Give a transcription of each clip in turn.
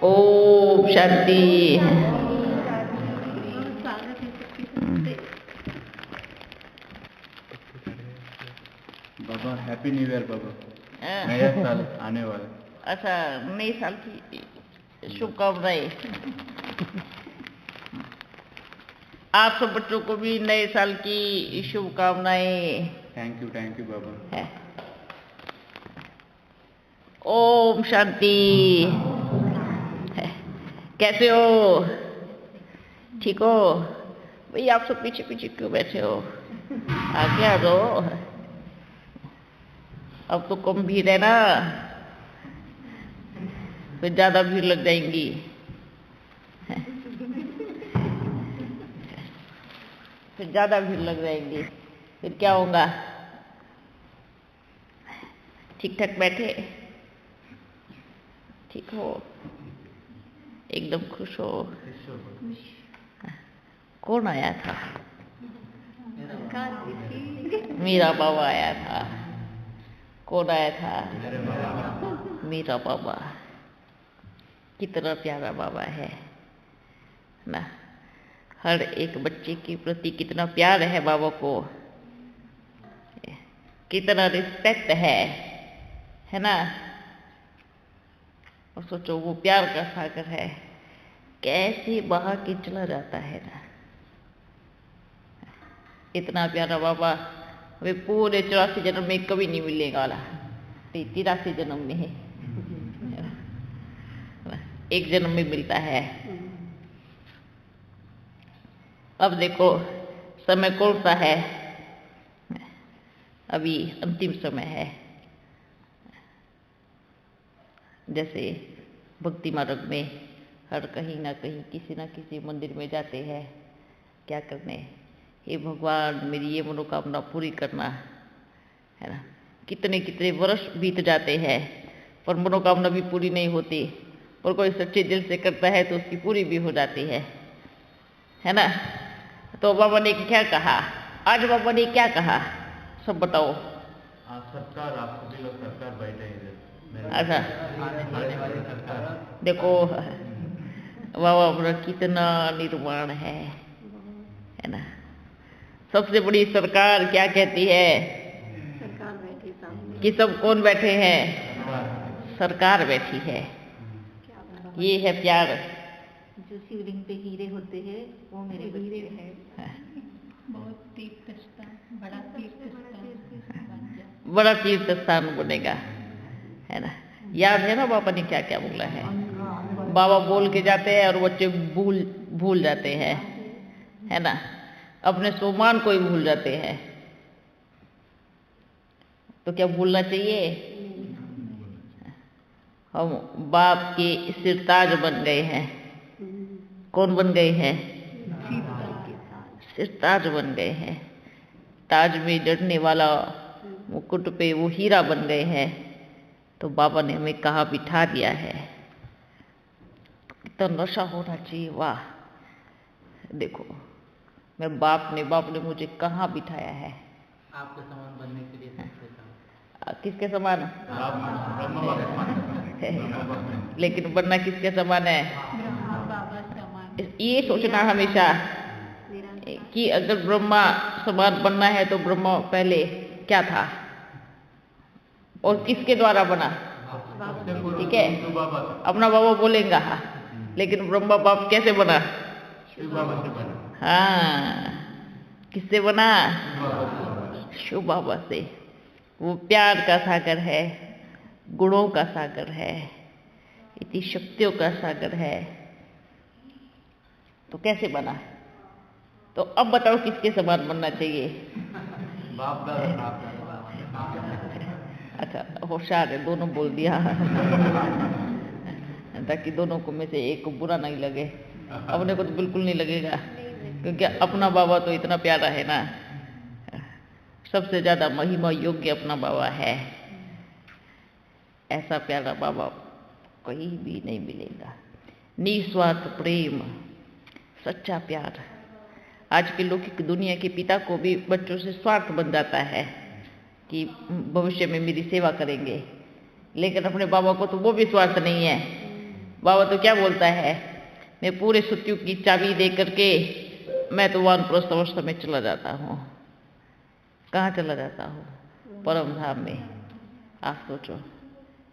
ओम शांति। बाबा happy new year बाबा, नया साल आने वाला। अच्छा, नए साल की शुभकामनाएं। आप सब बच्चों को भी नए साल की शुभकामनाएं। थैंक यू बाबा। है। ओम शांति। कैसे हो? ठीक हो? भाई आप सब पीछे पीछे क्यों बैठे हो? आगे आ जाओ। अब तो कम भीड़ है ना, फिर ज्यादा भीड़ लग जाएंगी। फिर ज्यादा भीड़ लग जाएंगी, फिर क्या होगा? ठीक ठाक बैठे? ठीक हो? एकदम खुश हो? कौन आया था? मेरा बाबा आया था। कौन आया था? मेरा बाबा। कितना प्यारा बाबा है ना। हर एक बच्चे के प्रति कितना प्यार है बाबा को, कितना रिस्पेक्ट है ना। और सोचो वो प्यार का सागर है, कैसे बहा के चला जाता है ना। इतना प्यारा बाबा वे पूरे 84 जन्म में कभी नहीं मिलेगा वाला, 83 जन्म में है, एक जन्म में मिलता है। अब देखो समय कौन सा है? अभी अंतिम समय है। जैसे भक्ति मार्ग में हर कहीं ना कहीं किसी ना किसी मंदिर में जाते हैं, क्या करने? हे भगवान मेरी ये मनोकामना पूरी करना, है ना। कितने कितने वर्ष बीत जाते हैं पर मनोकामना भी पूरी नहीं होती, और कोई सच्चे दिल से करता है तो उसकी पूरी भी हो जाती है ना। तो बाबा ने क्या कहा आज? बाबा ने क्या कहा सब बताओ। सरकार, आप सभी लोग सरकार बैठे हैं। अच्छा देखो बाबा अपना कितना निर्माण है ना। सबसे बड़ी सरकार क्या कहती है? सरकार बैठी सामने कि सब कौन बैठे हैं? सरकार बैठी है। ये है प्यार। जो शिवलिंग पे हीरे होते हैं वो मेरे हीरे हैं। बहुत तीर्थ स्थान, बड़ा तीर्थ स्थान, बड़ा तीर्थ स्थान बनेगा, है ना। याद है ना बाबा ने क्या क्या बोला है? बाबा बोल के जाते हैं और बच्चे भूल जाते हैं, है ना। अपने सम्मान को ही भूल जाते हैं। तो क्या भूलना चाहिए? हम बाप के सिरताज बन गए हैं। कौन बन गए हैं? सिरताज बन गए हैं। ताज में जड़ने वाला मुकुट पे वो हीरा बन गए हैं। तो बाबा ने हमें कहाँ बिठा दिया है। कितना नशा होना चाहिए, वाह। देखो मैं बाप ने मुझे कहाँ बिठाया है। आपके समान बनने के लिए किसके समान? लेकिन बनना किसके समान है? ये सोचना हमेशा कि अगर ब्रह्मा समान बनना है तो ब्रह्मा पहले क्या था और किसके द्वारा बना? ठीक है, अपना बाबा बोलेगा, लेकिन ब्रह्मा बाप कैसे बना? हाँ, किससे बना? शिव बाबा से। वो प्यार का सागर है, गुणों का सागर है, इतनी शक्तियों का सागर है। तो कैसे बना? तो अब बताओ किसके समान बनना चाहिए? अच्छा होशियार है, दोनों बोल दिया ताकि दोनों को में से एक को बुरा नहीं लगे। अपने को तो बिल्कुल नहीं लगेगा, क्योंकि अपना बाबा तो इतना प्यारा है ना। सबसे ज्यादा महिमा योग्य अपना बाबा है। ऐसा प्यारा बाबा कहीं भी नहीं मिलेगा। निस्वार्थ प्रेम, सच्चा प्यार। आज के लौकिक दुनिया के पिता को भी बच्चों से स्वार्थ बन जाता है कि भविष्य में मेरी सेवा करेंगे, लेकिन अपने बाबा को तो वो भी स्वार्थ नहीं है बाबा तो क्या बोलता है, मैं पूरे सतयुग की चाबी दे करके मैं तो वानप्रस्थ अवस्था में चला जाता हूँ। कहाँ चला जाता हूँ? परम धाम में। आप सोचो,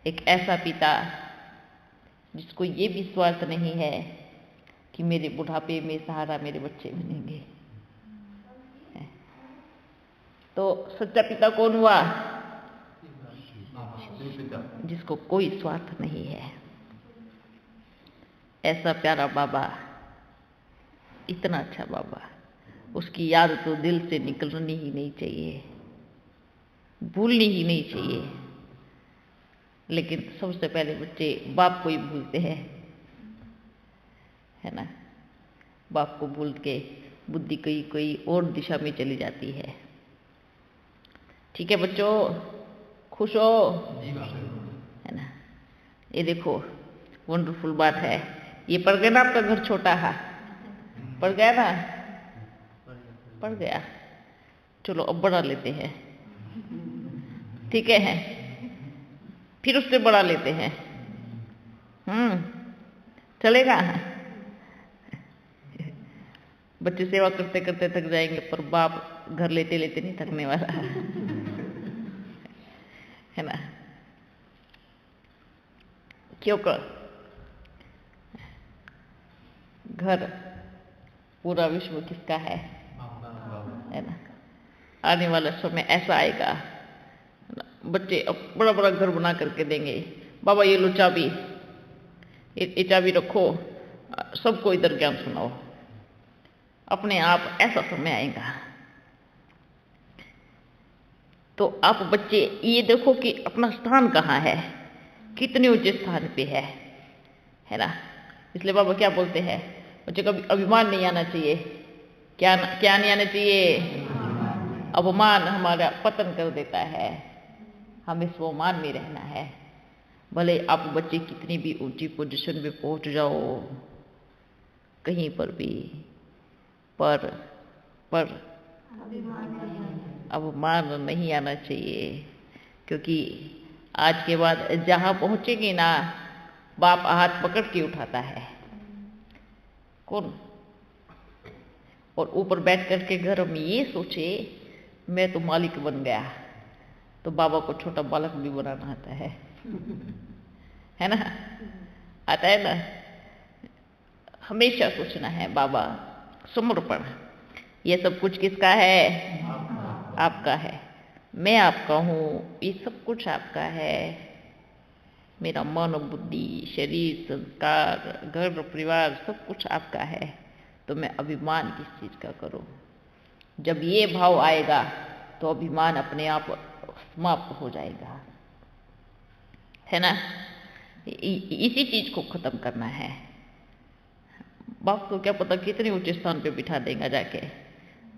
एक ऐसा पिता जिसको ये विश्वास नहीं है कि मेरे बुढ़ापे में सहारा मेरे बच्चे बनेंगे। तो सच्चा पिता कौन हुआ? जिसको कोई स्वार्थ नहीं है। ऐसा प्यारा बाबा, इतना अच्छा बाबा, उसकी याद तो दिल से निकलनी ही नहीं चाहिए, भूलनी ही नहीं चाहिए। लेकिन सबसे पहले बच्चे बाप को ही भूलते हैं, है ना। बाप को भूल के बुद्धि कोई और दिशा में चली जाती है। ठीक है बच्चों, खुश हो, है ना। ये देखो वंडरफुल बात है। ये पड़ गया ना आपका घर छोटा है, पड़ गया ना, पड़ गया। चलो अब बड़ा लेते हैं, ठीक है, फिर उससे बड़ा लेते हैं। चलेगा। बच्चे सेवा करते करते थक जाएंगे, पर बाप घर लेते लेते नहीं थकने वाला, है ना। क्योंकि घर पूरा विश्व किसका है ना। आने वाला समय ऐसा आएगा, बच्चे अब बड़ा बड़ा घर बना करके देंगे। बाबा ये लो चाबी, ये चाबी रखो, सबको इधर ज्ञान सुनाओ। अपने आप ऐसा समय आएगा। तो आप बच्चे ये देखो कि अपना स्थान कहाँ है, कितने ऊंचे स्थान पे है ना। इसलिए बाबा क्या बोलते हैं, बच्चे को अभिमान नहीं आना चाहिए। क्या नहीं आना चाहिए? अपमान हमारा पतन कर देता है। हमें स्वमान में रहना है। भले आप बच्चे कितनी भी ऊंची पोजीशन पे पहुंच जाओ, कहीं पर भी, पर अभिमान नहीं आना चाहिए। क्योंकि आज के बाद जहां पहुंचेंगे ना, बाप हाथ पकड़ के उठाता है। कौन? और ऊपर बैठ करके घर में ये सोचे मैं तो मालिक बन गया, तो बाबा को छोटा बालक भी बनाना आता है ना, आता है ना। हमेशा सोचना है बाबा, समर्पण। ये सब कुछ किसका है? आपका है। मैं आपका हूँ, ये सब कुछ आपका है। मेरा मन, बुद्धि, शरीर, संस्कार, घर, परिवार सब कुछ आपका है। तो मैं अभिमान किस चीज का करूं? जब ये भाव आएगा तो अभिमान अपने आप समाप्त हो जाएगा, है ना। इसी चीज को खत्म करना है। बाप को क्या पता कितने ऊंचे स्थान पे बिठा देगा जाके,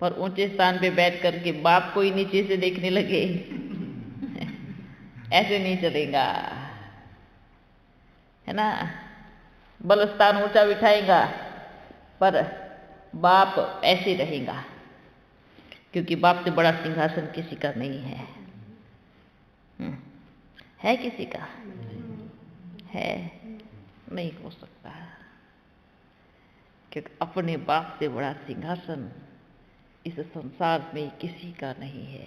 पर ऊंचे स्थान पे बैठ करके बाप को ही नीचे से देखने लगे, ऐसे नहीं चलेगा, है ना। बल स्थान ऊंचा बिठाएगा, पर बाप ऐसे रहेगा। क्योंकि बाप से बड़ा सिंहासन किसी का नहीं है। है किसी का? है नहीं हो सकता। क्योंकि अपने बाप से बड़ा सिंहासन इस संसार में किसी का नहीं है।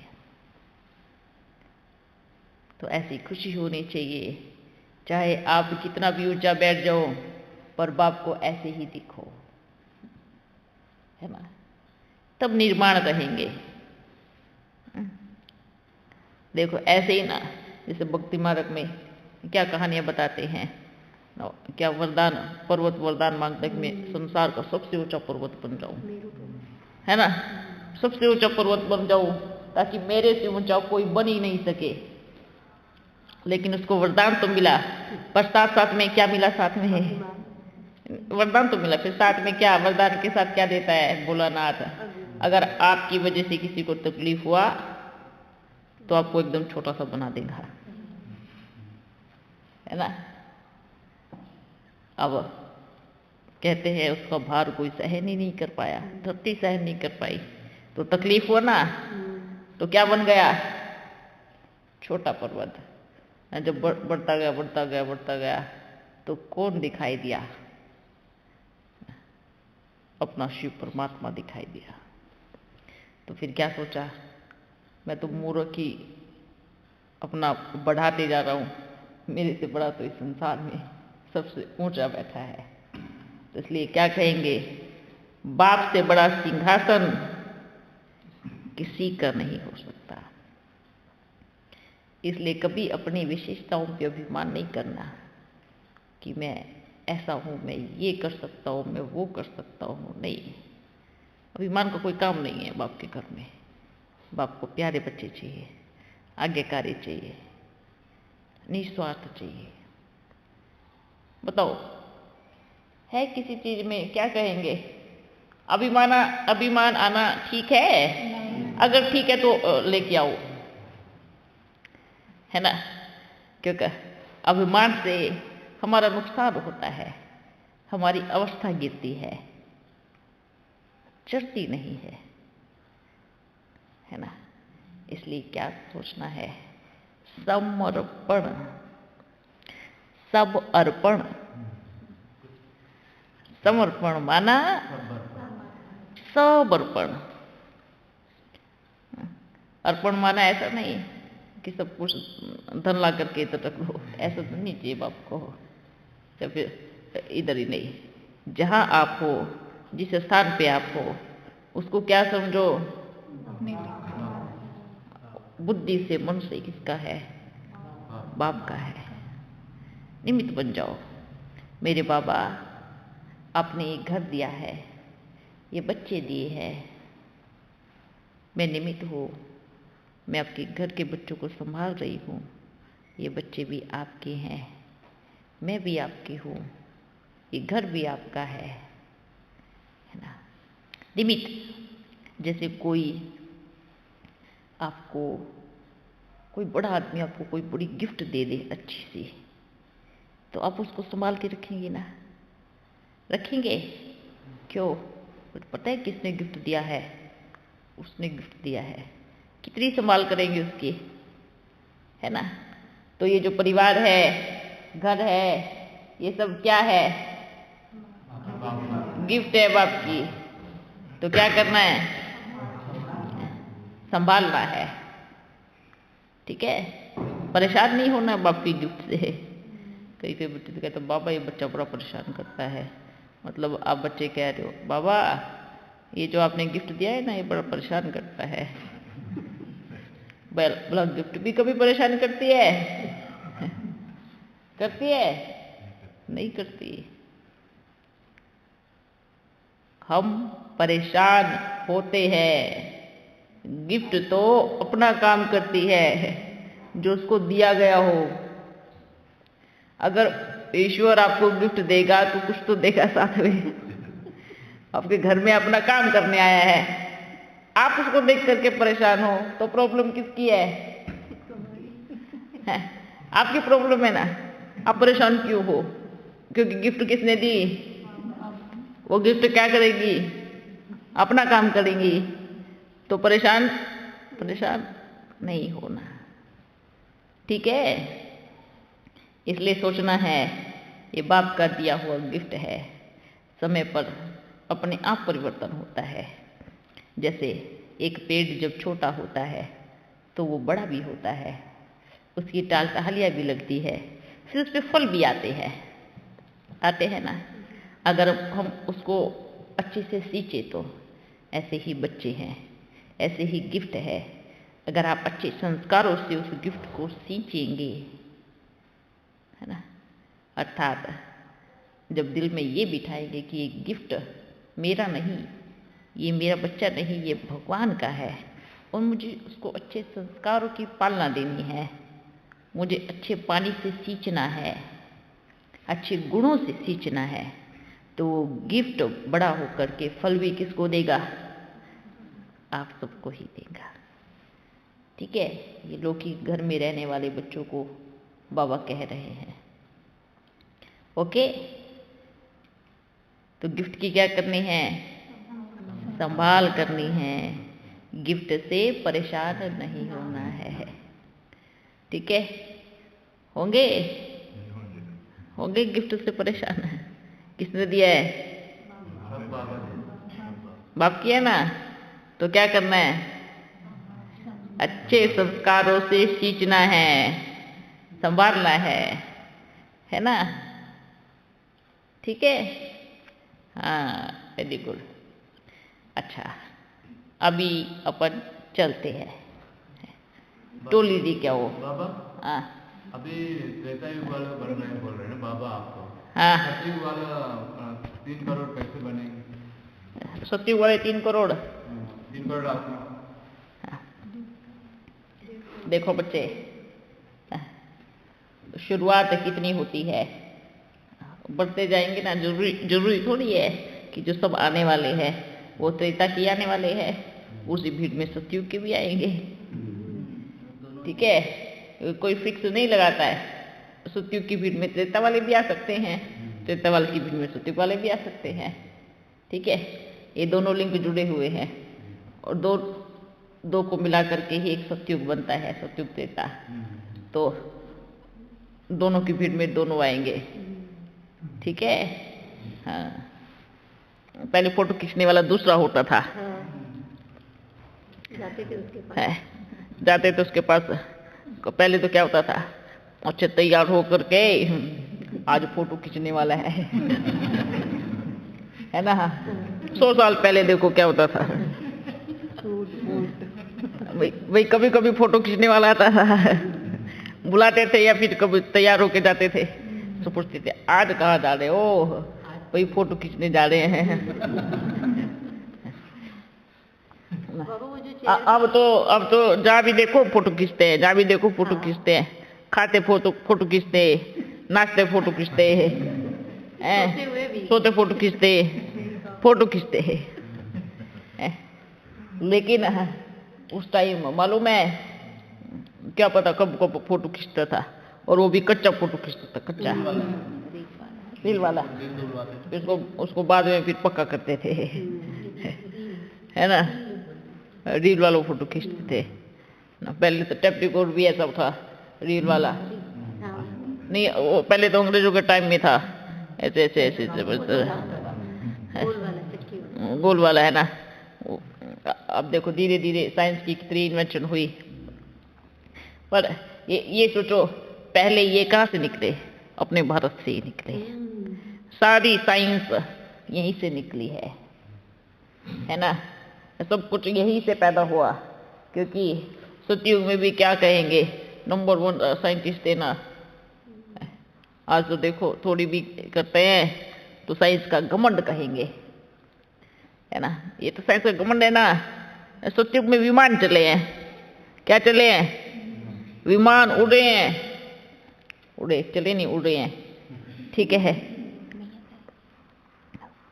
तो ऐसी खुशी होनी चाहिए, चाहे आप कितना भी ऊंचा बैठ जाओ, पर बाप को ऐसे ही दिखो, है ना। तब निर्माण रहेंगे। देखो ऐसे ही ना, जैसे भक्ति मार्ग में क्या कहानियां बताते हैं, क्या वरदान, पर्वत वरदान मांगते कि मैं संसार का सबसे ऊंचा पर्वत बन जाऊं, है ना। सबसे ऊंचा पर्वत बन जाऊं, ताकि मेरे से ऊंचा कोई बन ही नहीं सके। लेकिन उसको वरदान तो मिला, पर साथ में क्या मिला? साथ में है वरदान तो मिला, फिर साथ में क्या? वरदान के साथ क्या देता है भोलानाथ? अगर आपकी वजह से किसी को तकलीफ हुआ तो आपको एकदम छोटा सा बना देगा, है ना। अब कहते हैं उसका भार कोई सहन ही नहीं कर पाया, धरती सहन नहीं कर पाई, तो तकलीफ हुआ ना, तो क्या बन गया? छोटा पर्वत। जब बढ़ता गया तो कौन दिखाई दिया? अपना शिव परमात्मा दिखाई दिया। तो फिर क्या सोचा, मैं तो मूर्ख ही अपना बढ़ाते जा रहा हूँ, मेरे से बड़ा तो इस संसार में सबसे ऊंचा बैठा है। तो इसलिए क्या कहेंगे, बाप से बड़ा सिंहासन किसी का नहीं हो सकता। इसलिए कभी अपनी विशेषताओं पे अभिमान नहीं करना कि मैं ऐसा हूँ, मैं ये कर सकता हूँ, मैं वो कर सकता हूँ। नहीं, अभिमान का कोई काम नहीं है बाप के घर में। बाप को प्यारे बच्चे चाहिए, आज्ञाकारी चाहिए, निस्वार्थ चाहिए। बताओ, है किसी चीज में क्या कहेंगे? अभिमान आना ठीक है? अगर ठीक है तो लेके आओ, है ना? क्योंकि अभिमान से हमारा नुकसान होता है, हमारी अवस्था गिरती है, चढ़ती नहीं है ना? इसलिए क्या सोचना है, समर्पण, सब अर्पण। समर्पण माना सब अर्पण। अर्पण माना ऐसा नहीं कि सब कुछ धन ला करके तो रख लो, ऐसा तो नहीं चाहिए बाप को। या फिर इधर ही नहीं, जहाँ आप हो, जिस स्थान पे आप हो, उसको क्या समझो, बुद्धि से मन से किसका है? बाप का है। निमित्त बन जाओ। मेरे बाबा, आपने ये घर दिया है, ये बच्चे दिए हैं, मैं निमित्त हूँ, मैं आपके घर के बच्चों को संभाल रही हूँ। ये बच्चे भी आपके हैं, मैं भी आपकी हूँ, ये घर भी आपका है ना? निमित्त। जैसे कोई आपको, कोई बड़ा आदमी आपको कोई बड़ी गिफ्ट दे दे अच्छी सी, तो आप उसको संभाल के रखेंगे ना? रखेंगे? क्यों? पता है किसने गिफ्ट दिया है? उसने गिफ्ट दिया है। कितनी संभाल करेंगे उसकी, है ना? तो ये जो परिवार है, घर है, ये सब क्या है? गिफ्ट है बाप की। तो क्या करना है? संभालना है। ठीक है? परेशान नहीं होना बाप की गिफ्ट से। कई कई बच्चे तो कहते हैं, बाबा ये बच्चा बड़ा परेशान करता है। मतलब आप बच्चे कह रहे हो, बाबा ये जो आपने गिफ्ट दिया है ना, ये बड़ा परेशान करता है। बोला, गिफ्ट भी कभी परेशान करती है? करती है? नहीं करती। हम परेशान होते हैं। गिफ्ट तो अपना काम करती है, जो उसको दिया गया हो। अगर ईश्वर आपको गिफ्ट देगा तो कुछ तो देगा साथ में। आपके घर में अपना काम करने आया है, आप उसको देख करके परेशान हो तो प्रॉब्लम किसकी है? आपकी प्रॉब्लम है ना। आप परेशान क्यों हो? क्योंकि गिफ्ट किसने दी? वो गिफ्ट क्या करेगी? अपना काम करेंगी। तो परेशान नहीं होना। ठीक है? इसलिए सोचना है, ये बाप का दिया हुआ गिफ्ट है। समय पर अपने आप परिवर्तन होता है। जैसे एक पेड़ जब छोटा होता है तो वो बड़ा भी होता है, उसकी टाल टहलियाँ भी लगती है, फिर उस पर फल भी आते हैं ना। अगर हम उसको अच्छे से सींचे तो ऐसे ही बच्चे हैं, ऐसे ही गिफ्ट है। अगर आप अच्छे संस्कारों से उस गिफ्ट को सींचेंगे, है ना, अर्थात जब दिल में ये बिठाएंगे कि ये गिफ्ट मेरा नहीं, ये मेरा बच्चा नहीं, ये भगवान का है और मुझे उसको अच्छे संस्कारों की पालना देनी है, मुझे अच्छे पानी से सींचना है, अच्छे गुणों से सींचना है, तो गिफ्ट बड़ा होकर के फल भी किसको देगा? आप सबको ही देगा। ठीक है? ये लौकिक घर में रहने वाले बच्चों को बाबा कह रहे हैं। ओके? तो गिफ्ट की क्या करनी है? संभाल करनी है। गिफ्ट से परेशान नहीं होना है। ठीक है? होंगे? हो गए गिफ्ट से परेशान है? किसने दिया है? सब बाबा ने। बाप किया ना, तो क्या करना है? अच्छे संस्कारों से सींचना है, संभालना है ना? ठीक है, हाँ, वेरी गुड। अच्छा, अभी अपन चलते हैं। टोली दी क्या वो? बाबा हाँ अभी त्रेता युग वाला बन रहे बोल रहे हैं ना बाबा आपको। हाँ, सतयुग वाला 3 करोड़ कैसे बनेंगे? सतयुग वाले 3 करोड़। 3 करोड़ आत्मा। देखो बच्चे, शुरुआत कितनी होती है, बढ़ते जाएंगे ना। जरूरी थोड़ी है कि जो सब आने वाले हैं वो त्रेता की आने वाले हैं, उसी भीड़ में सतयुग के भी आएंगे। ठीक है, कोई फिक्स नहीं लगाता है। सतयुग की भीड़ में त्रेता वाले भी आ सकते हैं, त्रेता वाले की भीड़ में सतयुग वाले भी आ सकते हैं। ठीक है, ये दोनों लिंक जुड़े हुए हैं और दो को मिला करके ही एक सतयुग बनता है, सतयुग त्रेता। तो दोनों की भीड़ में दोनों आएंगे। ठीक है, हाँ। पहले फोटो खींचने वाला दूसरा होता था। जाते थे उसके पास। जाते थे उसके पास। पहले तो क्या होता था, अच्छा तैयार हो करके आज फोटो खींचने वाला है ना? 100 साल पहले देखो क्या होता था। भाई कभी कभी फोटो खींचने वाला आता था, बुलाते थे या फिर कभी तैयार होके जाते थे तो पूछते थे आज कहाँ जा रहे हो? भाई फोटो खींचने जा रहे हैं। अब तो जहाँ भी देखो फोटो खींचते हैं, जहाँ भी देखो फोटो खींचते हैं, खाते फोटो खींचते हैं, नाचते फोटो खींचते हैं, सोते फोटो खींचते हैं। लेकिन उस टाइम मालूम है क्या पता कब फोटो खींचता था, और वो भी कच्चा फोटो खींचता था, कच्चा रील वाला। उसको बाद में फिर पक्का करते थे, है ना? रील वाला फोटो खींचते थे ना। पहले तो टेप रिकॉर्ड भी ऐसा था, रील वाला नहीं। वो पहले तो अंग्रेजों के टाइम में था, ऐसे गोल वाला, है ना? अब देखो धीरे धीरे साइंस की कितनी इन्वेंशन हुई। पर ये सोचो, पहले ये कहाँ से निकले? अपने भारत से ही निकले। सारी साइंस यहीं से निकली है ना? सब कुछ यहीं से पैदा हुआ। क्योंकि सतयुग में भी क्या कहेंगे, नंबर 1 साइंटिस्ट थे ना। आज तो देखो थोड़ी भी करते हैं तो साइंस का घमंड कहेंगे, है ना? ये तो साइंस का घमंड है ना। सतयुग में विमान चले हैं, क्या चले हैं? विमान उड़े हैं, चले नहीं, उड़े हैं। ठीक है,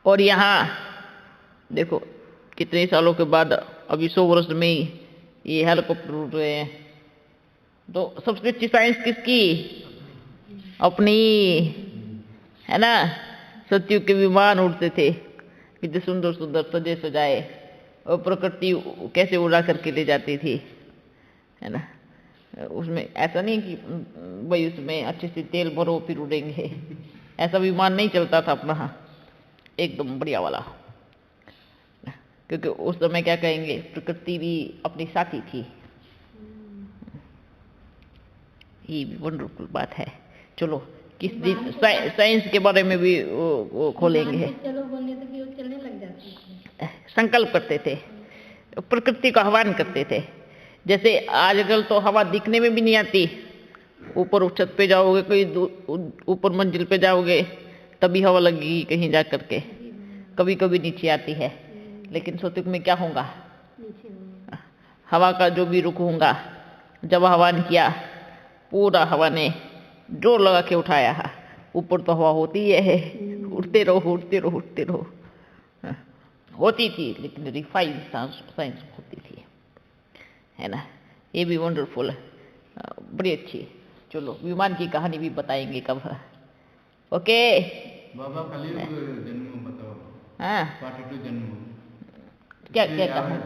और यहाँ देखो कितने सालों के बाद, अभी 100 वर्ष में ही ये हेलीकॉप्टर उड़ रहे हैं। तो सबसे अच्छी साइंस किसकी? अपनी, है ना? सतयुग के विमान उड़ते थे, कितने सुंदर सुंदर सजे सजाए, और प्रकृति कैसे उड़ा करके ले जाती थी, है ना? उसमें ऐसा नहीं कि भाई उसमें अच्छे से तेल भरो फिर उड़ेंगे, ऐसा विमान नहीं चलता था अपना, एकदम बढ़िया वाला। क्योंकि उस समय क्या कहेंगे, प्रकृति भी अपनी साथी थी। ये भी वंडरफुल बात है। चलो किस दिन साइंस के बारे में भी वो खोलेंगे। चलो बोलने से कि वो चलने लग जाते थे। संकल्प करते थे, प्रकृति का आह्वान करते थे। जैसे आजकल तो हवा दिखने में भी नहीं आती। ऊपर छत पे जाओगे, कोई ऊपर मंजिल पे जाओगे तभी हवा लगेगी कहीं जा करके, कभी कभी नीचे आती है। लेकिन सतयुग में क्या होगा, हवा का जो भी रुख होगा, जब आह्वान किया पूरा हवा ने जोर लगा के उठाया। ऊपर तो हवा होती है, उठते रहो उठते रहो उठते रहो, होती थी, लेकिन रिफाइंड साइंस होती थी, है ना? ये भी वंडरफुल, बड़ी अच्छी। चलो विमान की कहानी भी बताएंगे कब। ओके बाबा कलयुग जन्म बताओ। हाँ 42 जन्म क्या कहा?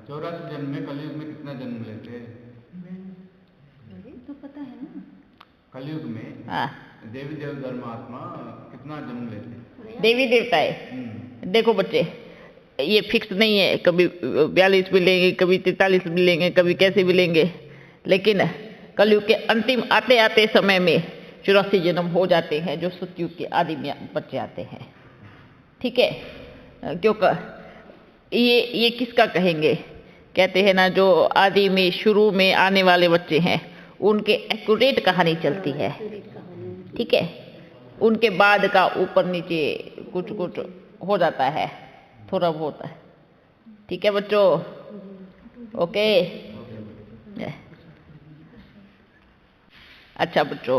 84 जन्म में कलयुग में कितना जन्म लेते हैं? तो पता है ना, कलयुग में हाँ देवी देव धर्म आत्मा कितना जन्म लेते हैं? देवी देवताएं, देखो बच्चे, ये फिक्स नहीं है, कभी 42 मिलेंगे, कभी 43 मिलेंगे, कभी कैसे मिलेंगे, लेकिन कलयुग के अंतिम आते आते समय में 84 जन्म हो जाते हैं जो सतयुग के आदि में बच्चे आते हैं। ठीक है, क्योंकि ये किसका कहेंगे, कहते हैं ना जो आदि में शुरू में आने वाले बच्चे हैं उनके एक्यूरेट कहानी चलती है। ठीक है, उनके बाद का ऊपर नीचे कुछ कुछ हो जाता है, थोड़ा बहुत। ठीक है बच्चों, ओके। अच्छा बच्चों,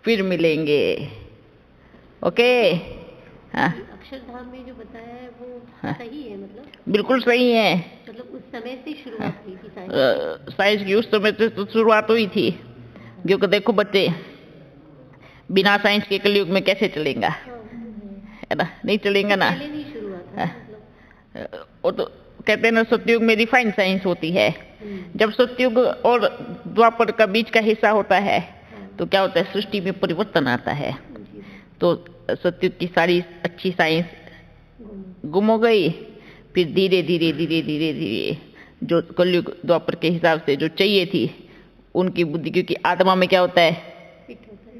फिर मिलेंगे, ओके। हाँ, अक्षरधाम में जो बताया है वो सही है, मतलब बिल्कुल सही है। मतलब उस समय से शुरुआत हुई थी साइंस की, उस समय से तो शुरुआत हुई थी। क्योंकि देखो बच्चे, बिना साइंस के कलयुग में कैसे चलेगा, है ना, नहीं चलेगा ना। पहले नहीं शुरू हुआ था मतलब। वो तो कहते हैं ना सतयुग में रिफाइंड साइंस होती है। जब सतयुग और द्वापर का बीच का हिस्सा होता है तो क्या होता है, सृष्टि में परिवर्तन आता है। तो सतयुग की सारी अच्छी साइंस गुम हो गई, फिर धीरे धीरे धीरे धीरे धीरे जो कलयुग द्वापर के हिसाब से जो चाहिए थी उनकी बुद्धि, क्योंकि आत्मा में क्या होता है,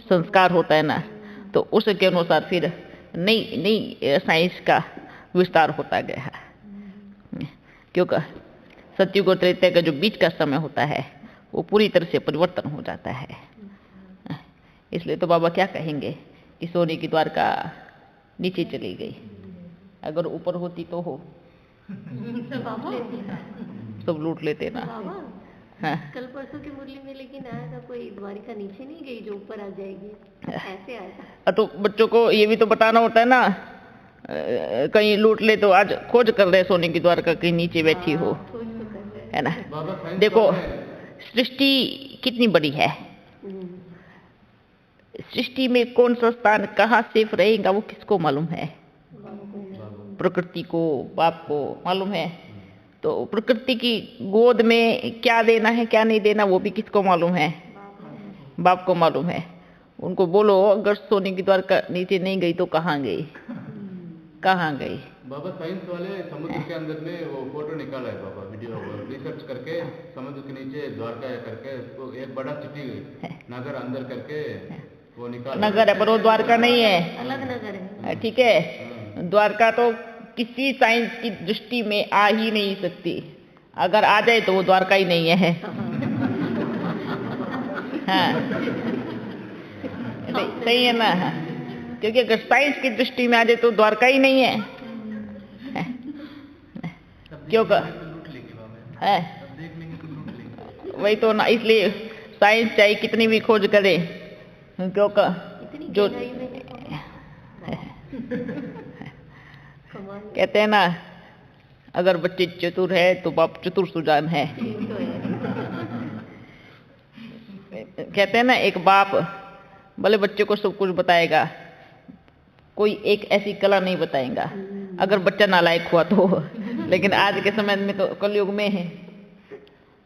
संस्कार होता है ना, तो उसके अनुसार फिर नई नई साइंस का विस्तार होता गया। क्योंकि सतयुग और त्रेता का जो बीच का समय होता है वो पूरी तरह से परिवर्तन हो जाता है। इसलिए तो बाबा क्या कहेंगे कि सोने की द्वारका नीचे चली गई, अगर ऊपर होती तो हो सब लूट लेते ना। हाँ। कल परसों की मुरली में लेकिन आया था कोई, द्वारिका नीचे नहीं गई जो ऊपर आ जाएगी, ऐसे आया। तो बच्चों को ये भी तो बताना होता है ना, कहीं लूट ले तो आज खोज कर रहे सोने की द्वारका कहीं नीचे बैठी हो, है ना। देखो सृष्टि कितनी बड़ी है, सृष्टि में कौन सा स्थान कहाँ सेफ रहेगा वो किसको मालूम है, प्रकृति को, बाप को मालूम है। तो प्रकृति की गोद में क्या देना है क्या नहीं देना वो भी किसको मालूम है, बाप को मालूम है। उनको बोलो अगर सोने की द्वारका नीचे नहीं गई तो कहाँ गई, कहाँ गई। बाबा साइंस वाले समुद्र के अंदर में वो फोटो निकाला है बाबा, वीडियो रिसर्च करके समुद्र के नीचे द्वारका करके वो एक बड़ा सिटी नगर अंदर करके वो निकाला। नगर है पर वो द्वारका नहीं है, अलग नगर है। ठीक है, द्वारका तो किसी साइंस की दृष्टि में आ ही नहीं सकती, अगर आ जाए तो वो द्वारका ही नहीं है। हाँ सही है ना, क्योंकि अगर साइंस की दृष्टि में आ जाए तो द्वारका ही नहीं है। क्योंकि है वही तो ना, इसलिए साइंस चाहे कितनी भी खोज करे, क्योंकि जो कहते हैं ना अगर बच्चे चतुर है तो बाप चतुर सुजान है। कहते हैं ना एक बाप भले बच्चे को सब कुछ बताएगा, कोई एक ऐसी कला नहीं बताएगा अगर बच्चा नालायक हुआ तो। लेकिन आज के समय में तो कलयुग में है,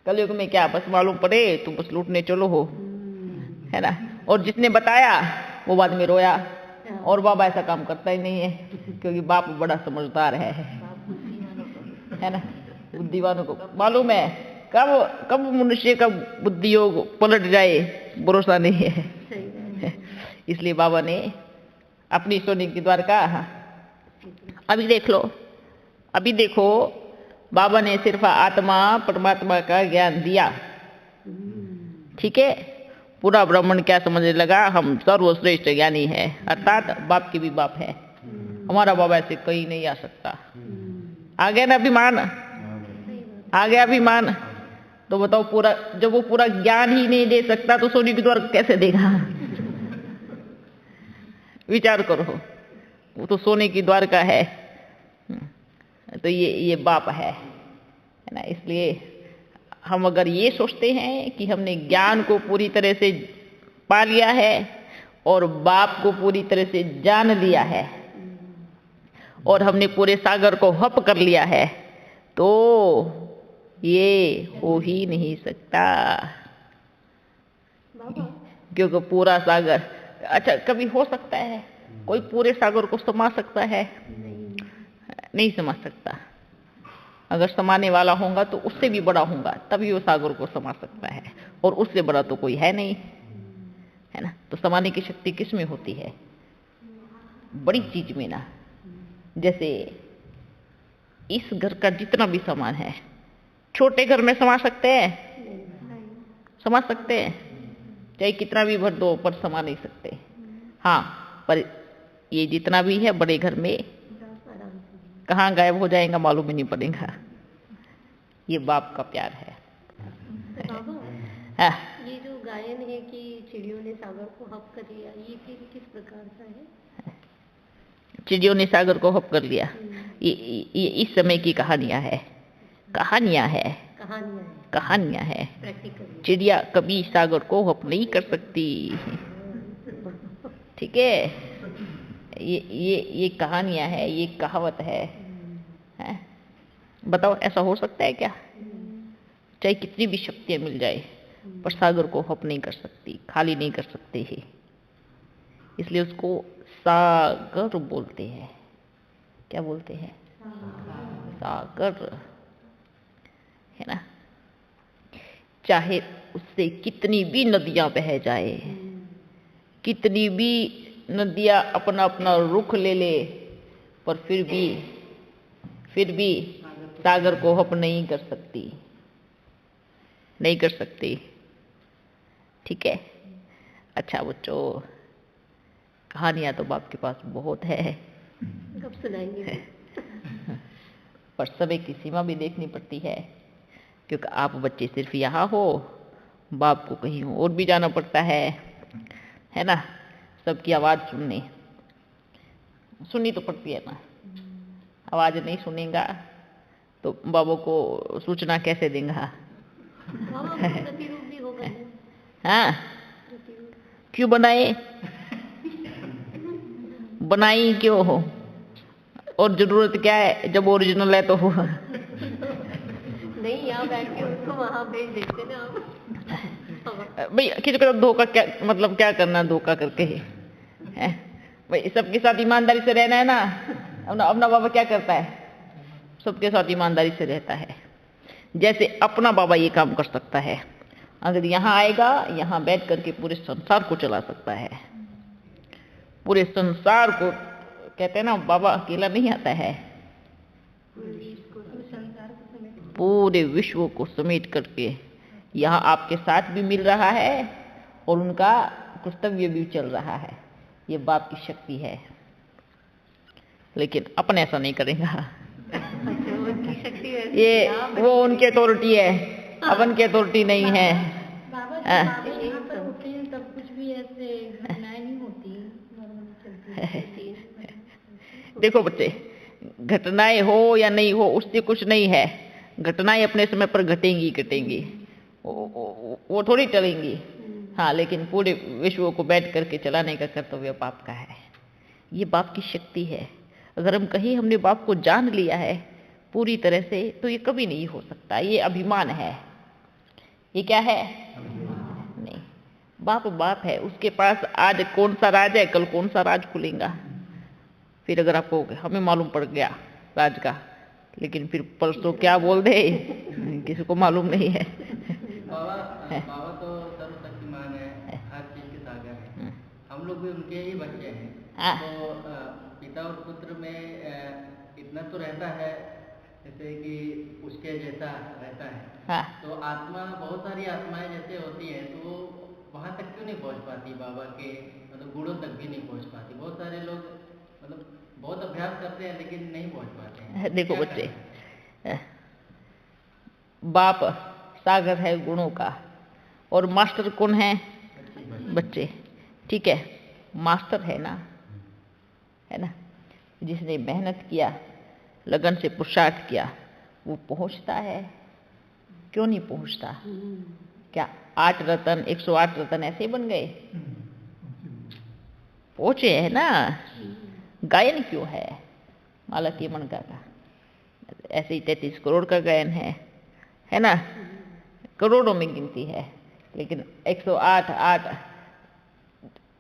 कलयुग में क्या बस मालूम पड़े तो बस लूटने चलो हो, है ना। और जिसने बताया वो बाद में रोया, और बाबा ऐसा काम करता ही नहीं है क्योंकि बाप बड़ा समझदार है ना। बुद्धिवानों को मालूम है कब कब मनुष्य का बुद्धि योग पलट जाए भरोसा नहीं है। इसलिए बाबा ने अपनी सोने की द्वारका, अभी देख लो, अभी देखो बाबा ने सिर्फ आत्मा परमात्मा का ज्ञान दिया, ठीक है। पूरा ब्राह्मण क्या समझने लगा, हम सर्वश्रेष्ठ ज्ञानी है, अर्थात बाप की भी बाप है, हमारा बाबा ऐसे कहीं नहीं आ सकता। आ गया ना अभिमान, आ गया अभिमान। तो बताओ पूरा, जब वो पूरा ज्ञान ही नहीं दे सकता तो सोने की द्वारका कैसे देगा। विचार करो, वो तो सोने की द्वारका है, तो ये बाप है ना। इसलिए हम अगर ये सोचते हैं कि हमने ज्ञान को पूरी तरह से पा लिया है और बाप को पूरी तरह से जान लिया है और हमने पूरे सागर को हप कर लिया है, तो ये हो ही नहीं सकता। क्योंकि पूरा सागर अच्छा, कभी हो सकता है कोई पूरे सागर को समा सकता है? नहीं समा सकता। अगर समाने वाला होगा तो उससे भी बड़ा होगा, तभी वो सागर को समा सकता है, और उससे बड़ा तो कोई है नहीं, है ना। तो समाने की शक्ति किस में होती है? बड़ी चीज में ना। जैसे इस घर का जितना भी सामान है, छोटे घर में समा सकते हैं? समा सकते हैं? चाहे कितना भी भर दो, पर समा नहीं सकते। हाँ, पर ये जितना भी है बड़े घर में कहाँ गायब हो जाएगा मालूम ही नहीं पड़ेगा। ये बाप का प्यार है। हाँ। ये जो गायन है कि चिड़ियों ने सागर को हप कर लिया, ये फिर किस प्रकार का है? चिड़ियों ने सागर को हप कर लिया, ये इस समय की कहानियां है। कहानियां है। चिड़िया कभी सागर को हप नहीं कर सकती, ठीक है। ये कहानियां है, ये कहावत है। बताओ ऐसा हो सकता है क्या? चाहे कितनी भी शक्तियां मिल जाए, पर सागर को हप नहीं कर सकती, खाली नहीं कर सकते हैं। इसलिए उसको सागर बोलते हैं। क्या बोलते हैं? सागर, है ना। चाहे उससे कितनी भी नदियां बह जाए, कितनी भी नदियां अपना अपना रुख ले ले, पर फिर भी सागर को हप नहीं कर सकती, नहीं कर सकती, ठीक है। अच्छा बच्चों, कहानियां तो बाप के पास बहुत है, कब सुनाएंगे? पर समय की सीमा भी देखनी पड़ती है, क्योंकि आप बच्चे सिर्फ यहाँ हो, बाप को कहीं और भी जाना पड़ता है ना। सबकी आवाज़ सुननी तो पड़ती है ना। आवाज़ नहीं सुनेगा तो बाबा को सूचना कैसे देगा? प्रतिरूप भी होगा। हाँ, क्यों बनाई क्यों हो? और जरूरत क्या है जब ओरिजिनल है तो हो। नहीं, यहाँ बैठ के उसको वहां भेज देते ना आप। भाई किसी को धोखा क्या मतलब, क्या करना धोखा करके है भाई। सबके साथ ईमानदारी से रहना है ना। अपना बाबा क्या करता है? सबके साथ ईमानदारी से रहता है। जैसे अपना बाबा ये काम कर सकता है, अगर यहाँ आएगा, यहाँ बैठ करके पूरे संसार को चला सकता है। पूरे संसार को, कहते हैं ना बाबा अकेला नहीं आता है, पूरे विश्व को समेट करके यहाँ आपके साथ भी मिल रहा है और उनका कर्तव्य भी चल रहा है। ये बाप की शक्ति है। लेकिन अपन ऐसा नहीं करेगा। ये वो उनकी अथॉरिटी है, अपन की अथॉरिटी नहीं है। तब कुछ भी ऐसे घटनाएं नहीं होती, देखो बच्चे, घटनाएं हो या नहीं हो उससे कुछ नहीं है। घटनाएं अपने समय पर घटेंगी, वो थोड़ी टलेंगी। हाँ, लेकिन पूरे विश्व को बैठ करके चलाने का कर्तव्य बाप का है। ये बाप की शक्ति है। अगर हम कहीं हमने बाप को जान लिया है पूरी तरह से, तो ये कभी नहीं हो सकता। ये अभिमान है। ये क्या है? नहीं, बाप है। उसके पास आज कौन सा राज है, कल कौन सा राज खुलेगा। फिर अगर आपको हमें मालूम पड़ गया राज का, लेकिन फिर परसों क्या बोल दे किसी को मालूम नहीं है। बाबा तो सर्वशक्तिमान है, हर चीज के सागर है। हम लोग भी उनके ही बच्चे हैं। तो पिता और पुत्र में इतना तो रहता है, जैसे कि उसके जैसा रहता है। तो आत्मा, बहुत सारी आत्माएं जैसे होती हैं, तो वहाँ तक क्यों नहीं पहुँच पाती? बाबा के मतलब गुणों तक भी नहीं पहुँच पाती। बहुत सारे लोग मतलब बहुत अभ्यास करते हैं लेकिन नहीं पहुँच पाते हैं। देखो बच्चे, बाप सागर है गुणों का, और मास्टर कौन है? बच्चे, ठीक है। मास्टर है ना, जिसने मेहनत किया, लगन से पुरुषार्थ किया, वो पहुंचता है। क्यों नहीं पहुंचता? क्या 8 रतन 108 रतन ऐसे बन गए? पहुंचे है ना। गायन क्यों है? माला की मन का ऐसे ही 33 करोड़ का गायन है ना। करोड़ों में गिनती है, लेकिन 108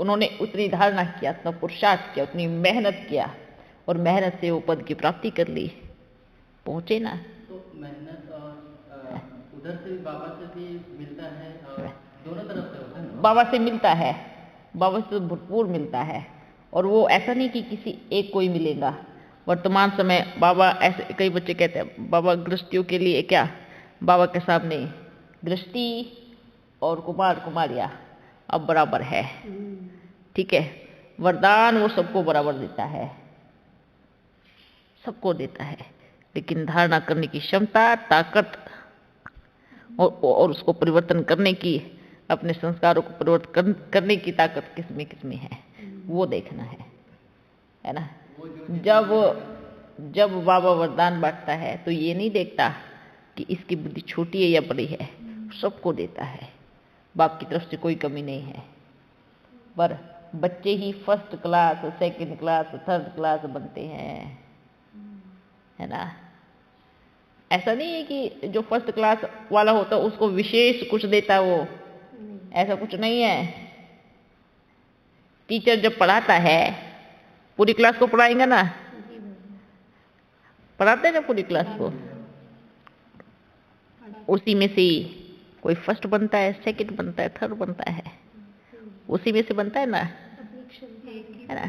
उन्होंने उतनी धारणा किया, उतना पुरुषार्थ किया, उतनी मेहनत किया और मेहनत से वो पद की प्राप्ति कर ली, पहुंचे ना। तो मेहनत और उधर से भी बाबा से भी मिलता है और दोनों तरफ से होता है। बाबा से मिलता है, बाबा से भरपूर मिलता है। और वो ऐसा नहीं कि किसी एक को ही मिलेगा। वर्तमान समय बाबा, ऐसे कई बच्चे कहते हैं बाबा गृहस्थियों के लिए क्या, बाबा के सामने गृहस्थी और कुमार कुमारियाँ अब बराबर है, ठीक है। वरदान वो सबको बराबर देता है, सबको देता है, लेकिन धारणा करने की क्षमता, ताकत और उसको परिवर्तन करने की, अपने संस्कारों को परिवर्तन करने की ताकत किसमें है, वो देखना है ना। जब बाबा वरदान बांटता है तो ये नहीं देखता कि इसकी बुद्धि छोटी है या बड़ी है, सबको देता है। बाप की तरफ से कोई कमी नहीं है, पर बच्चे ही first class, second class, third class बनते हैं, है ना। ऐसा नहीं है कि जो फर्स्ट क्लास वाला होता है उसको विशेष कुछ देता वो, ऐसा कुछ नहीं है। टीचर जब पढ़ाता है पूरी क्लास को पढ़ाएंगे ना, पढ़ाते हैं ना पूरी क्लास को, उसी में से कोई फर्स्ट बनता है, सेकंड बनता है, थर्ड बनता है, उसी में से बनता है ना, है ना।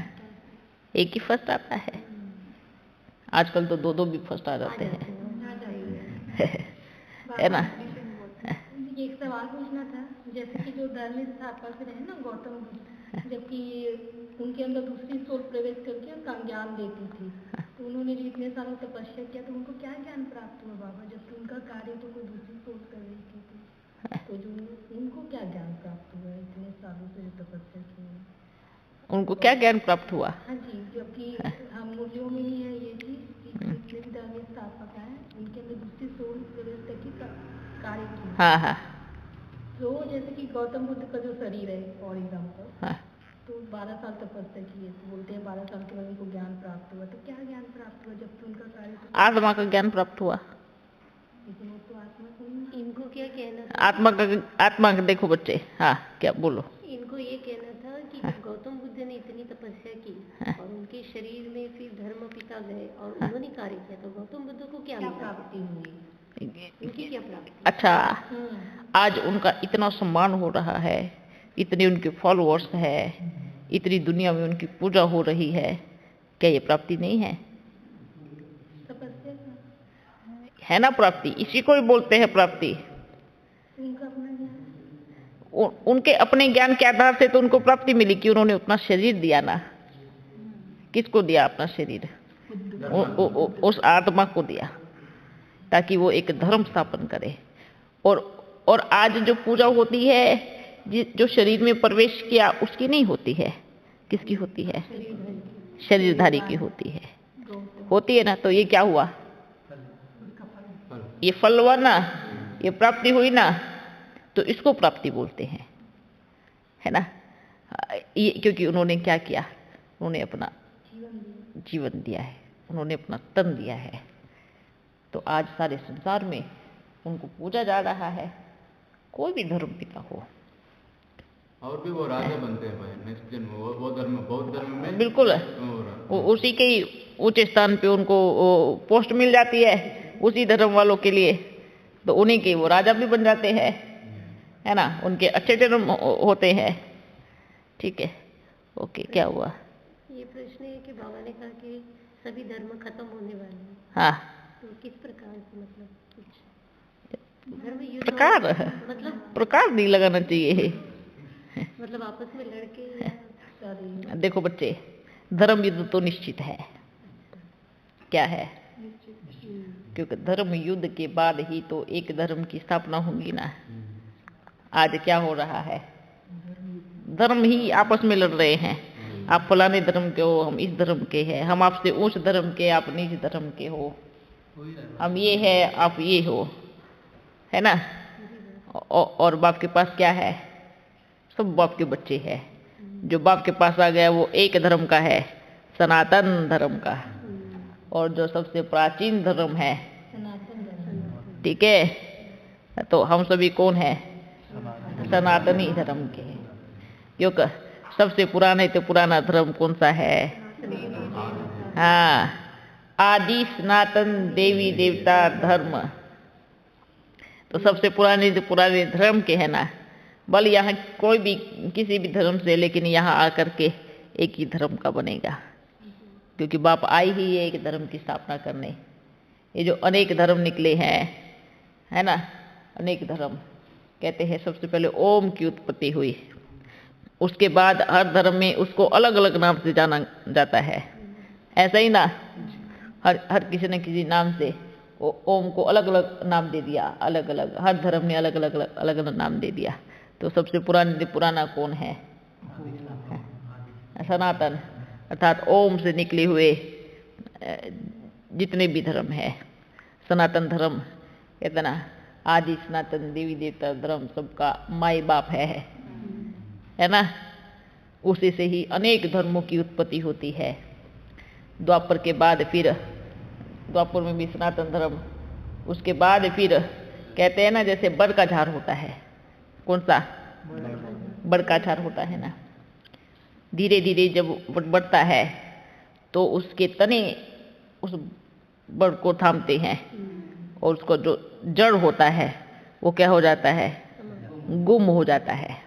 एक ही फर्स्ट आता है, आजकल तो दो भी फर्स्ट आ जाते हैं, है ना। एक सवाल पूछना था, जैसे कि जो धर्म स्थापक रहे ना गौतम बुद्ध, जबकि उनके अंदर दूसरी सोल प्रवेश करके उनका ज्ञान देती थी, तो उन्होंने जो इतने सालों तपस्या किया तो उनको क्या ज्ञान प्राप्त हुआ बाबा, जबकि उनका कार्य तो कोई दूसरी सोल प्रवेश की थी, तो जो उनको क्या ज्ञान प्राप्त हुआ इतने सालों से जो तपस्या की? उनको क्या ज्ञान प्राप्त हुआ? हाँ जी, जबकि हम मूल्यों में ही है ये चीज, जितने भी धर्म स्थापक हैं उनके अंदर दूसरी सोल प्रवेश करके कार्य किया। हाँ हाँ। तो जैसे कि गौतम बुद्ध का जो शरीर है फॉर एग्जाम्पल, हाँ। तो 12 साल तपस्या की है, तो बोलते हैं 12 साल के बाद उनको ज्ञान प्राप्त हुआ, तो क्या ज्ञान प्राप्त हुआ जबकि उनका कार्य तो आत्मा का ज्ञान प्राप्त हुआ। लेकिन वो तो आत्मा को, इनको क्या कहना था? आत्मा का देखो बच्चे, हाँ क्या बोलो। इनको ये कहना था कि गौतम बुद्ध ने इतनी तपस्या की और उनके शरीर में फिर धर्म पिता गए और उन्होंने कार्य किया, तो गौतम बुद्ध को क्या प्राप्ति हुई, उनकी क्या प्राप्ति? अच्छा, आज उनका इतना सम्मान हो रहा है, इतने उनके फॉलोअर्स है, इतनी दुनिया में उनकी पूजा हो रही है, क्या ये प्राप्ति नहीं है? तपस्या है ना प्राप्ति, इसी को ही बोलते हैं प्राप्ति। उनका अपना ज्ञान, उनके अपने ज्ञान के आधार से तो उनको प्राप्ति मिली कि उन्होंने अपना शरीर दिया ना। किसको दिया अपना शरीर? उस आत्मा को दिया, ताकि वो एक धर्म स्थापन करे। और आज जो पूजा होती है, जो शरीर में प्रवेश किया उसकी नहीं होती है, किसकी होती है? शरीरधारी की होती है ना। तो ये क्या हुआ? ये फल हुआ ना, ये प्राप्ति हुई ना, तो इसको प्राप्ति बोलते हैं, है ना। ये क्योंकि उन्होंने क्या किया, उन्होंने अपना जीवन दिया है, उन्होंने अपना तन दिया है। तो आज सारे संसार में उनको पूजा जा रहा है, कोई भी धर्म पिता हो। और भी वो राजा बनते हैं भाई नेक्स्ट जन्म, वो धर्म, बौद्ध धर्म में बिल्कुल उसी के ही ऊंचे स्थान पे उनको पोस्ट मिल जाती है, उसी धर्म वालों के लिए, तो उन्हीं के वो राजा भी बन जाते हैं, है ना। उनके अच्छे जन्म होते हैं, ठीक है। ओके, क्या हुआ? ये प्रश्न है कि बाबा ने कहा कि सभी धर्म खत्म होने वाले हैं, हाँ, तो किस प्रकार से, मतलब कुछ प्रकार नहीं लगाना चाहिए, मतलब आपस में लड़के। देखो बच्चे, धर्म युद्ध तो निश्चित है, क्या है, क्योंकि धर्म युद्ध के बाद ही तो एक धर्म की स्थापना होगी ना। आज क्या हो रहा है? धर्म ही आपस में लड़ रहे हैं, आप फलाने धर्म के हो, हम इस धर्म के हैं, हम आपसे उच्च धर्म के, आप नीच धर्म के हो, हम ये है, आप ये हो, है ना। और बाप के पास क्या है? सब बाप के बच्चे हैं। जो बाप के पास आ गया वो एक धर्म का है, सनातन धर्म का, और जो सबसे प्राचीन धर्म है, ठीक है। तो हम सभी कौन है? सनातनी धर्म के, क्योंकि सबसे पुराने तो पुराना धर्म कौन सा है? हाँ, आदि सनातन देवी देवता धर्म। तो सबसे पुराने तो पुराने धर्म के है ना। बल यहाँ कोई भी किसी भी धर्म से, लेकिन यहाँ आकर के एक ही धर्म का बनेगा, क्योंकि बाप आए ही एक धर्म की स्थापना करने। ये जो अनेक धर्म निकले हैं, है ना, अनेक धर्म कहते हैं सबसे पहले ओम की उत्पत्ति हुई, उसके बाद हर धर्म में उसको अलग अलग नाम से जाना जाता है। ऐसा ही ना, हर किसी न किसी नाम से ओम को अलग अलग नाम दे दिया, अलग अलग हर धर्म ने अलग अलग नाम दे दिया। तो सबसे पुराना कौन है? सनातन, अर्थात ओम से निकले हुए जितने भी धर्म है, सनातन धर्म कहते ना, आदि सनातन देवी देवता धर्म सबका माई बाप है ना। उसी से ही अनेक धर्मों की उत्पत्ति होती है। द्वापर के बाद फिर द्वापर में भी सनातन धर्म, उसके बाद फिर कहते हैं ना, जैसे बड़ का झाड़ होता है, कौन सा? बड़ का झाड़ होता है ना। धीरे धीरे जब बढ़ता है तो उसके तने उस बड़ को थामते हैं, और उसको जो जड़ होता है वो क्या हो जाता है? गुम हो जाता है।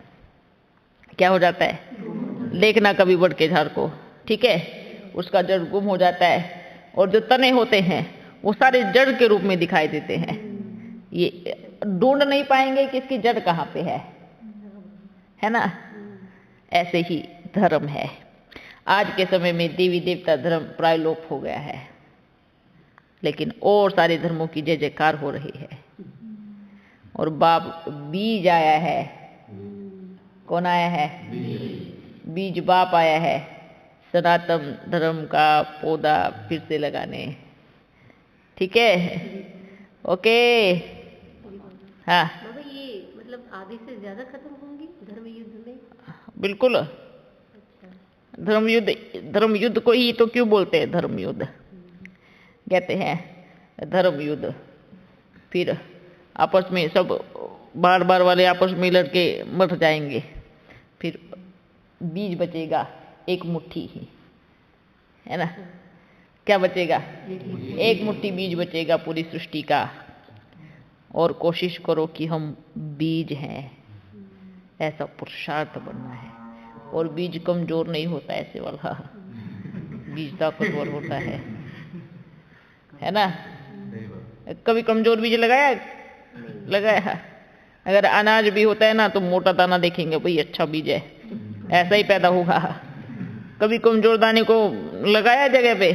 क्या हो जाता है? देखना कभी बड़ के झाड़ को, ठीक है, उसका जड़ गुम हो जाता है, और जो तने होते हैं वो सारे जड़ के रूप में दिखाई देते हैं। ये ढूंढ नहीं पाएंगे कि इसकी जड़ कहाँ पे है ना। ऐसे ही धर्म है। आज के समय में देवी देवता धर्म प्राय लोप हो गया है, लेकिन और सारे धर्मों की जय जयकार हो रही है। और बाप बीज आया है। कौन आया है? बीज बाप आया है, सनातन धर्म का पौधा फिर से लगाने। ठीक है, ओके। हाँ, बाबा ये मतलब आधे से ज्यादा खत्म होंगी धर्म युद्ध में? बिल्कुल। धर्म युद्ध को ही तो क्यों बोलते हैं धर्म युद्ध? कहते हैं धर्म युद्ध। फिर आपस में सब बार बार वाले आपस में लड़के मर जाएंगे, फिर बीज बचेगा एक मुट्ठी ही, है ना। क्या बचेगा? एक मुट्ठी बीज बचेगा पूरी सृष्टि का। और कोशिश करो कि हम बीज हैं, ऐसा पुरुषार्थ बनना है। और बीज कमजोर नहीं होता ऐसे वाला, बीज ताकतवर होता है ना। कभी कमजोर बीज लगाया? अगर अनाज भी होता है ना तो मोटा दाना देखेंगे, भाई अच्छा बीज है, ऐसा ही पैदा होगा। कभी कमजोर दाने को लगाया जगह पे?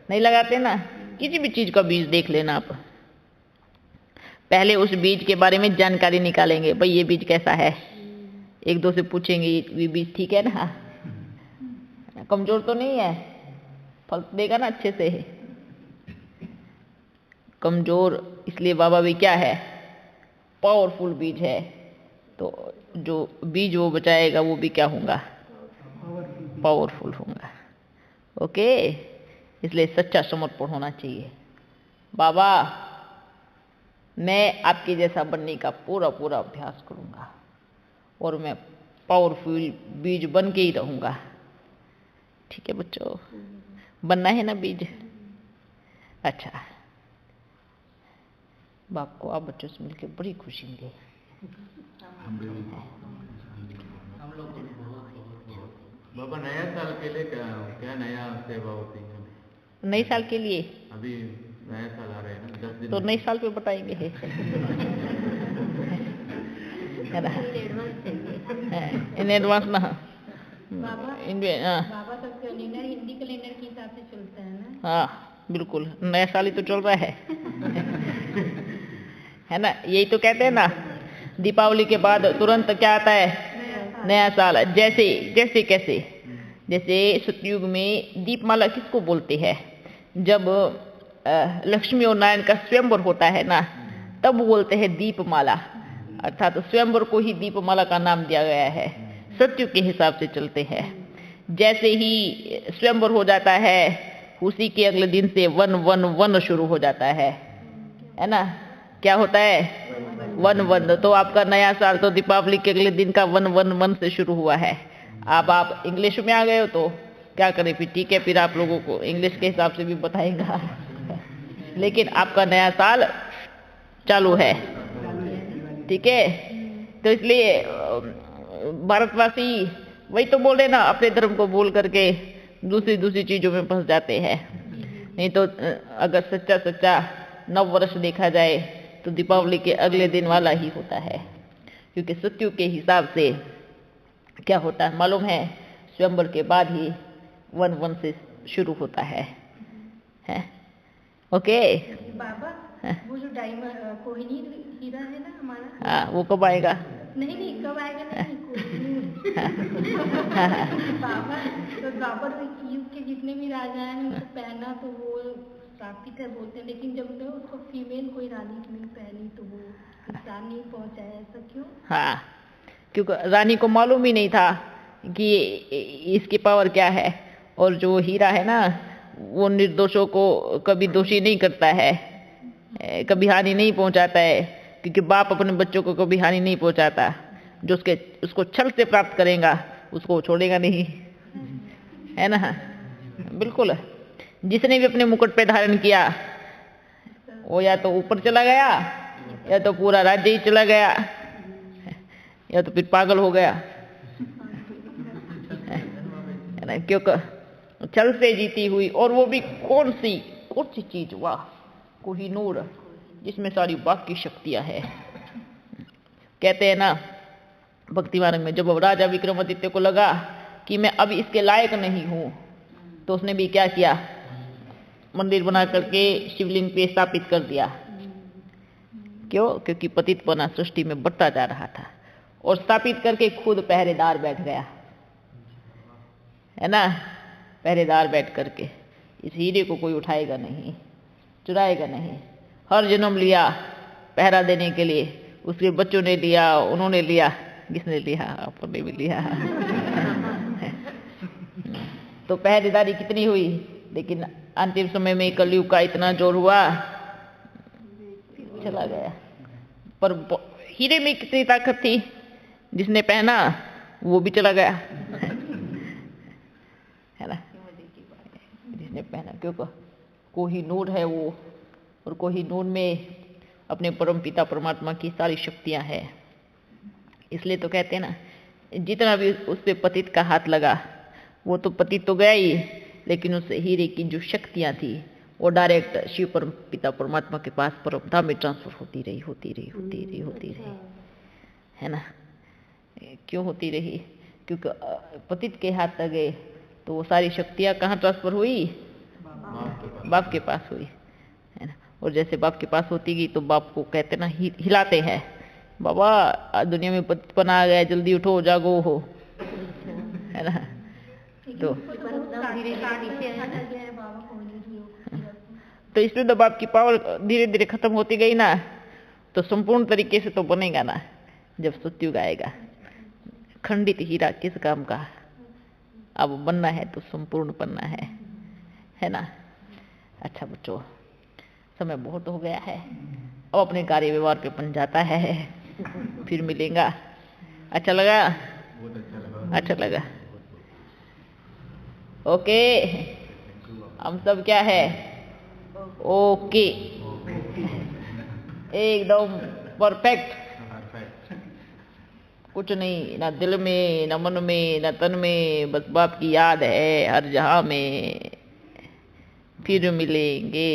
नहीं लगाते ना। किसी भी चीज का बीज देख लेना आप, पहले उस बीज के बारे में जानकारी निकालेंगे, भाई ये बीज कैसा है। एक दो से पूछेंगे ये बीज ठीक है ना, कमजोर तो नहीं है, फल देगा ना अच्छे से। कमजोर इसलिए बाबा भी क्या है? पावरफुल बीज है। तो जो बीज वो बचाएगा वो भी क्या होगा? पावरफुल होगा। ओके, इसलिए सच्चा समर्पण होना चाहिए। बाबा मैं आपके जैसा बनने का पूरा अभ्यास करूंगा, और मैं पावरफुल बीज बन के ही रहूंगा। ठीक है बच्चों, बनना है ना बीज। अच्छा, बाप को आप बच्चों से मिलकर बड़ी खुशी मिली। हम लोग बाबा नया साल के लिए क्या नया सेवा होती है? नए साल के लिए अभी नया साल आ रहे हैं ना, 10 दिन तो नए साल पे बताएंगे है ना, इन एडवांस ना। बाबा सब कैलेंडर हिंदी कैलेंडर के हिसाब से चलता है ना? हाँ बिल्कुल, नया साल ही तो चल रहा है ना। यही तो कहते हैं ना, दीपावली के बाद तुरंत क्या आता है? नया साल। जैसे कैसे? जैसे सतयुग में दीपमाला किसको बोलते हैं? जब लक्ष्मी और नारायण का स्वयंवर होता है ना, तब बोलते हैं दीपमाला। अर्थात स्वयंवर को ही दीपमाला का नाम दिया गया है। सतयुग के हिसाब से चलते हैं। जैसे ही स्वयंवर हो जाता है, उसी के अगले दिन से वन शुरू हो जाता है ना। क्या होता है? 1-1 तो आपका नया साल तो दीपावली के अगले दिन का 1-1-1 से शुरू हुआ है। अब आप इंग्लिश में आ गए हो तो क्या करें फिर, ठीक है, फिर आप लोगों को इंग्लिश के हिसाब से भी बताएगा लेकिन आपका नया साल चालू है, ठीक है। तो इसलिए भारतवासी वही तो बोल रहे ना, अपने धर्म को बोल करके दूसरी चीजों में फंस जाते हैं। नहीं तो अगर सच्चा नव वर्ष देखा जाए तो दीपावली के अगले दिन वाला ही होता है, क्योंकि सत्युग के हिसाब से क्या होता है मालूम है, स्वयंवर के बाद ही 1-1 से शुरू होता है। ओके बाबा, वो जो डायमंड कोहिनूर हीरा है ना हमारा, हाँ, वो कब आएगा? नहीं कब आएगा, नहीं कोहिनूर बाबा, तो द्वापर युग के जितने भी राजा हैं उनको पहना तो वो श्रापित है बोलते हैं, लेकिन जब तो उसको फीमेल कोई रानी नहीं पहनी तो वो नुकसान नहीं पहुंचाया, ऐसा क्यों? हाँ, क्योंकि रानी को मालूम ही नहीं था कि इसकी पावर क्या है, और जो हीरा है ना वो निर्दोषों को कभी दोषी नहीं करता है, कभी हानि नहीं पहुंचाता है, क्योंकि बाप अपने बच्चों को कभी हानि नहीं पहुंचाता। जो उसको छल से प्राप्त करेगा उसको छोड़ेगा नहीं, है ना? बिल्कुल। जिसने भी अपने मुकुट पे धारण किया वो या तो ऊपर चला गया, या तो पूरा राज्य ही चला गया, या तो फिर पागल हो गया, है ना? क्योंकि छल से जीती हुई, और वो भी कौन सी चीज, वाह, कोहिनूर, जिसमें सारी बाकी शक्तियां है। कहते हैं ना भक्ति मार्ग में, जब राजा विक्रमादित्य को लगा कि मैं अब इसके लायक नहीं हूं, तो उसने भी क्या किया, मंदिर बना करके शिवलिंग पे स्थापित कर दिया। क्यों? क्योंकि पतितपना सृष्टि में बढ़ता जा रहा था, और स्थापित करके खुद पहरेदार बैठ गया, है ना? पहरेदार बैठ करके इस हीरे को कोई उठाएगा नहीं, चुराएगा नहीं। हर जन्म लिया पहरा देने के लिए, उसके बच्चों ने लिया, उन्होंने लिया, किसने लिया? आपने भी लिया तो पहरेदारी कितनी हुई, लेकिन अंतिम समय में कलयुग का इतना जोर हुआ, चला गया। पर हीरे में कितनी ताकत थी, जिसने पहना वो भी चला गया, है ना? जिसने पहना, क्योंकि कोहिनूर है वो, और कोहिनूर में अपने परम पिता परमात्मा की सारी शक्तियां हैं। इसलिए तो कहते हैं ना, जितना भी उस पे पतित का हाथ लगा वो तो पतित तो गया ही, लेकिन उस हीरे की जो शक्तियां थी वो डायरेक्ट शिव परम पिता परमात्मा के पास परम धाम में ट्रांसफर होती रही, है ना? क्यों होती रही? क्योंकि पतित के हाथ लगे तो वो सारी शक्तियां कहाँ ट्रांसफर हुई? बाप के पास हुई, है ना? और जैसे बाप के पास होती गई तो बाप को कहते ना हिलाते हैं, बाबा दुनिया में पतितपना आ गया, जल्दी उठो, जागो हो, है ना? तो इसमें तो बाप की पावर धीरे धीरे खत्म होती गई ना, तो संपूर्ण तरीके से तो बनेगा ना जब सत्युग आएगा। खंडित हीरा किस काम का? अब बनना है तो संपूर्ण बनना है ना? अच्छा बच्चों, समय बहुत हो गया है, अब अपने कार्य व्यवहार पे बन जाता है, फिर मिलेगा। अच्छा लगा? अच्छा लगा। ओके, हम सब क्या है? ओके, एकदम परफेक्ट। कुछ नहीं, ना दिल में, ना मन में, ना तन में, बस बाप की याद है हर जहां में। फिर मिलेंगे।